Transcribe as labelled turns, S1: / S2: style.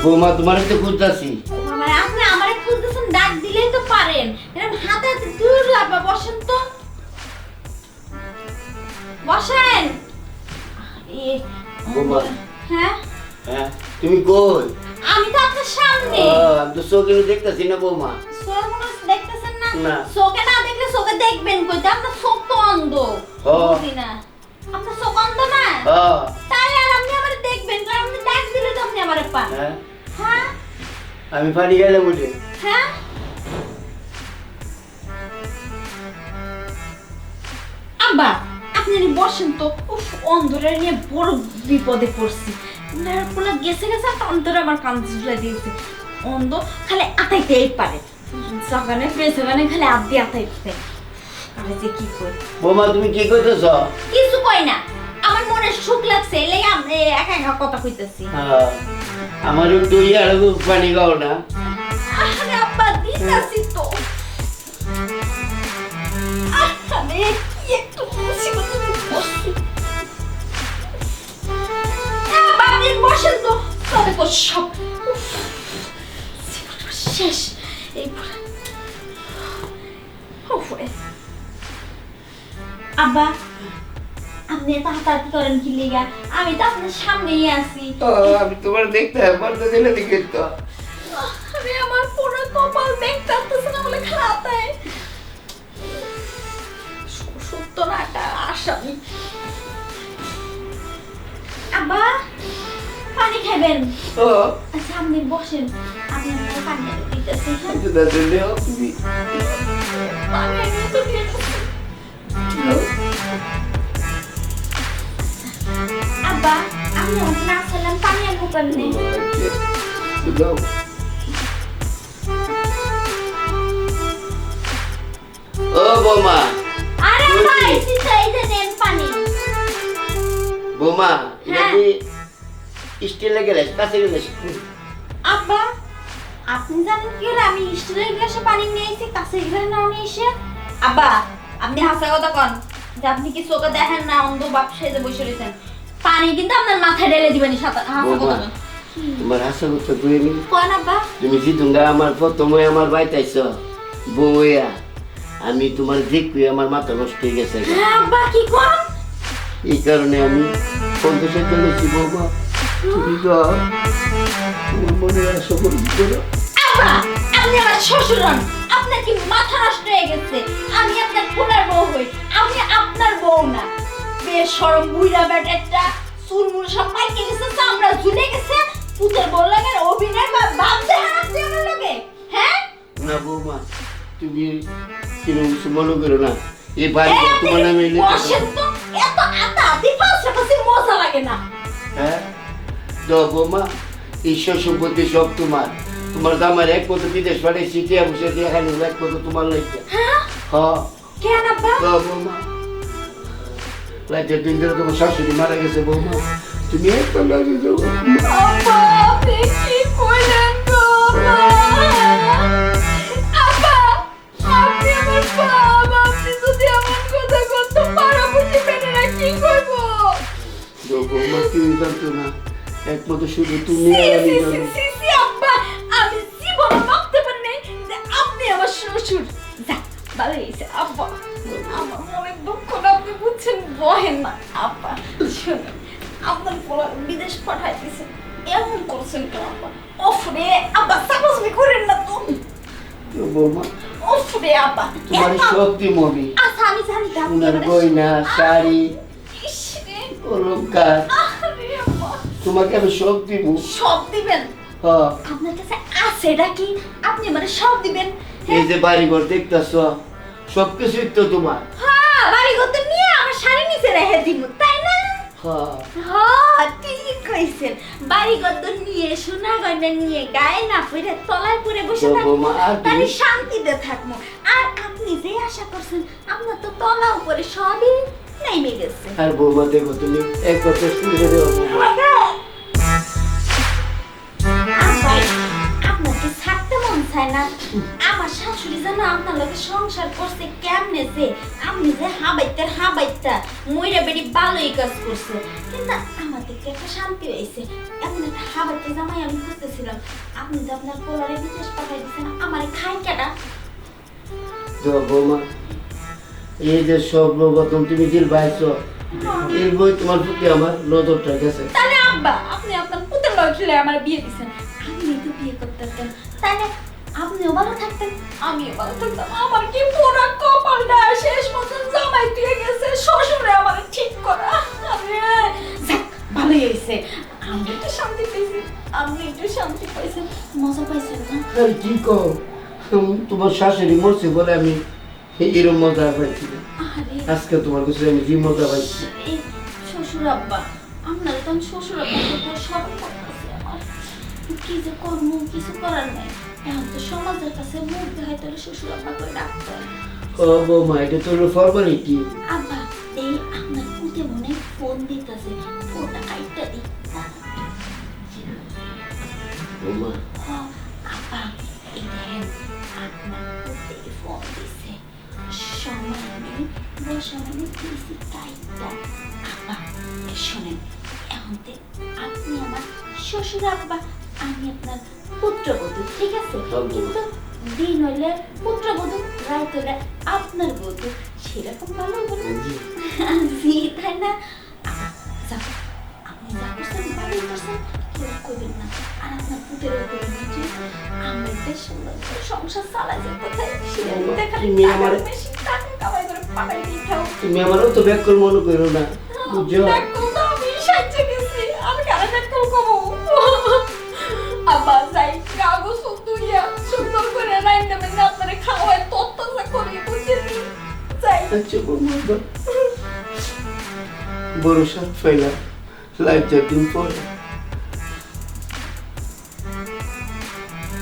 S1: বৌমা তোমার তো খুঁজতাছি।
S2: মানে আপনি আমারে খুঁজতেছেন, ডাক দিলেই তো পারেন। এরকম হাতে হাতে দূর আব্বা, বসেন তো, বসেন।
S1: বৌমা।
S2: হ্যাঁ
S1: হ্যাঁ তুমি কই?
S2: আমি তো আপনার সামনে।
S1: আমি তো চোখে দেখতাছি না বৌমা।
S2: চোখ মনে হচ্ছে দেখতেছেন না?
S1: না।
S2: চোখে না দেখলে চোখে দেখবেন কই? আপনার চোখ তো অন্ধ। বুঝি না, আপনার চোখ অন্ধ না? তাই আর আপনি আমারে দেখবেন, কারণ আপনি ডাক দিলে তো আপনি আমারে পান। হ্যাঁ
S1: আমি পানি গেলে বুঝে।
S2: হ্যাঁ আব্বা, আপনি বসেন তো। উফ, অন্ধরে নিয়ে বড় বিপদে পড়ছি। পোলা গেছে গেছে আর অন্তরে আমার কান ঝুলাই দিয়েছে। অন্ধ খালি আতাইতেই পারে, জাগানে পেছনে খালি আদি আতাইতে। আমি যে কি কই?
S1: বৌমা তুমি কি কইতেছ?
S2: কিছু কই না, আমার মনে সুখ লাগছে, এলাই আমি একা একা কথা কইতেছি।
S1: আমার একটু ইয়ারগু পানি গাও না।
S2: আরে আব্বা দিতাছি তো। আরে কি একটু মুসিবতে পড়ছি। আপনি বসেন তো, তবে তো সব শেষ। এই আব্বা, আপনি এত হাতাহাতি করেন কি লিগা? আমি তো আপনার সামনেই আছি।
S1: আমি তোমার দেখতে পারতে দিলে দেখে তো।
S2: আরে আমার পুরো কপাল দেখতে আসতেছে না বলে খাতায় সত্য না একটা আসামি। আব্বা পানি খাবেন? আচ্ছা আপনি বসেন, আমি আপনার পানি এনে দিতেছি। পানি এনে তো দিতেছি। আব্বা আমি না আসলাম, পানি আনবো কেমনে?
S1: ও বৌমা।
S2: আরে ভাই সিসাই যে নেন পানি।
S1: বৌমা এটা কি স্টিলের গ্লাস, কাঁচের গ্লাস?
S2: আব্বা আপনি জানেন কি হলো আমি স্টিলের গ্লাসে পানি নিয়ে এসেছি, কাঁচের গ্লাসে না নিয়ে এসে? আব্বা আপনি হাসা কথা কন যে আপনি কি চোখে দেখেন না, অন্ধ বাপ সেজে বসে রয়েছেন। পানি কিন্তু আপনার মাথায় ঢেলে দিবেন। হাসা কথা কন।
S1: তোমার হাসা কথা কই আমি?
S2: কোন আব্বা?
S1: তুমি কি তোমরা আমার প্রথমে আমার বাইতে আইছো বউয়া, আমি তোমার দেখবি আমার মাথা নষ্ট হয়ে গেছে।
S2: হ্যাঁ আব্বা কি কোন?
S1: এই কারণে আমি 50 টাকা লইছি বৌমা। তুমি তো আমার মনে আসো করো।
S2: আব্বা আপনি আমার শ্বশুর হন, আপনার কি মাথা নষ্ট হয়ে গেছে? আমি আপনার কোনার বউ হই, আমি আপনার বউ না। বেশরম বুইড়া বেটাটা চুলমুল সব পাইকে গেছে, চামড়া ঝুলে গেছে, পুতের বল লাগে অভিনয় বা বাপ দেখান আপনি আমার লগে। হ্যাঁ
S1: না বৌমা তুমি কিরকম কিছু মনে করো না। এই বাড়ি তোমার নামে
S2: বসেন তো, এত আতা দিপাশে পাশে মজা লাগে না।
S1: হ্যাঁ দাও বৌমা, ঈশ্বর সম্পত্তি সব তোমার। তোমার দামার এক কত বিদেশ পাঠাইছি, টিয়া বসে দিয়ে খালি এক কত তোমার লাগছে।
S2: হ্যাঁ কেন আব্বা?
S1: দাও বৌমা, রাতের দিন ধরে তোমার শাশুড়ি মারা গেছে বৌমা, তুমি একটা লাগে যাও।
S2: আব্বা আপনি কি কইলেন গো? আব্বা আপনি আমার বাবা, আপনি যদি এমন কথা করতে পারো বুঝি বেটারা কি করবো?
S1: দাও বৌমা, তুমি জানতো না একমাত্র শুধু তুমি আর আমি জানো।
S2: আব্বা আমি জীবনে ভাবতে পারি নাই যে আপনি আমার শ্বশুর। যা ভালো হয়েছে আব্বা, আমার মনে দুঃখ না আপনি বুঝছেন। বহেন না আব্বা, শুনুন আপনার পোলা বিদেশ পাঠাই দিয়েছে, এমন করছেন কেন আব্বা? ওফরে আব্বা সাপোজ করেন না তো
S1: বৌমা।
S2: ওফরে আব্বা
S1: তোমার শক্তি মবি,
S2: আচ্ছা আমি জানি
S1: তোমার গয়না শাড়ি অলংকার, তোমাকে আমি সব দিব।
S2: সব দিবেন? আপনার কাছে আছে এটা কি আপনি মানে সব দিবেন?
S1: এই যে বাড়িঘর দেখতেছ সবকিছুই তো তোমার।
S2: হ্যাঁ বাড়িঘর তো নিয়ে আমার শাড়ি নিচে রেখে দিব, তাই না? হ্যাঁ ঠিক কইছেন, বাড়িঘর তো নিয়ে সোনা গয়না নিয়ে গায়ে না পরে তলায় পরে বসে থাকবো, তাহলে শান্তিতে থাকবো। আর আপনি যে আশা করছেন আপনার তো তলা উপরে সবই নেমে গেছে।
S1: আর বৌমা দেখো তুমি এক কথা শুনে দেবো।
S2: আপনাকে ছাড়তে মন চায় না, আমার শাশুড়ি শাশুড়ি জানো আপনার লগে সংসার করছে কেমনে যে আপনি যে হাবাইতে মইরা বেড়ি ভালোই কাজ করছে কিন্তু আমার দেখতে একটা শান্তি হয়েছে এমন একটা হাবাইতে জামাই আমি খুঁজতেছিলাম আপনি তো আপনার পোলারে বিদেশ পাঠাই দিচ্ছেন আমার খাই কেটা
S1: বৌমা এই যে সব প্রথম তুমি দিল পাইছো এর বই তোমার প্রতি আমার নজরটা গেছে।
S2: তাহলে আব্বা আপনি আপনার পুতের লক্ষ্যে আমার বিয়ে দিচ্ছেন আপনি তো বিয়ে করতে পারতেন তাহলে আপনিও ভালো থাকতেন আমিও ভালো থাকতাম আমার কি পুরা কপালটা শেষ পর্যন্ত জামাই দিয়ে গেছে শ্বশুরে আমার ঠিক করা আরে যাক ভালোই হয়েছে আমি একটু শান্তি পেয়েছি আপনি একটু শান্তি পাইছেন মজা পাইছেন না
S1: আরে কি কও তোমার শাশুড়ি মরছে বলে আমি এরকম মজা পাইছি না।
S2: আরে
S1: আজকে তোমার কাছে আমি যে মজা পাইছি
S2: এই শ্বশুর আব্বা আপনার তো শ্বশুর আব্বা তো সব করতেছে আমার কি যে কর্ম কিছু করার নেই এখন তো সমাজের কাছে মুখ দেখাই তাহলে শ্বশুর আব্বা করে ডাকতে হয়।
S1: ও বৌমা এটা তো ফরমালিটি।
S2: আব্বা এই আপনার পুতে মনে ফোন দিতেছে ফোনটা কাইটটা দি
S1: বৌমা
S2: আব্বা এই দেখেন আপনার পুতে ফোন দিছে সময় নেই বসা মানে দিছি কাইটটা আব্বা শোনেন এখন আপনি আমার শ্বশুর আব্বা আমি আপনার পুত্রবধূ ঠিক আছে কিন্তু দিন হইলে পুত্রবধূ রাত হইলে আপনার বধূ সেরকম ভালো বলে জি তাই না যাও আপনি যা করছেন ভালোই করছেন কেউ করবেন না আর আপনার পুত্রেরও করবেন না যে আমরা বেশ সুন্দর করে সংসার চালা যায় কোথায় সেটা খালি বেশি টাকা কামাই করে পাঠাই দিয়ে খাও
S1: তুমি আমারও তো ব্যাক করে মনে করো না বুঝছো
S2: আমি সাহায্য গেছি আমি কারা ব্যাকল করবো আব্বা যাই কাগজ দুইয়া সুন্দর করে রাইন দেবেন আপনারা খাওয়ায় তত্ত্বটা করিয়ে বুঝেছি যাই
S1: আচ্ছা বৌমা বড় সাত ফেলা লাইফ দিন পরে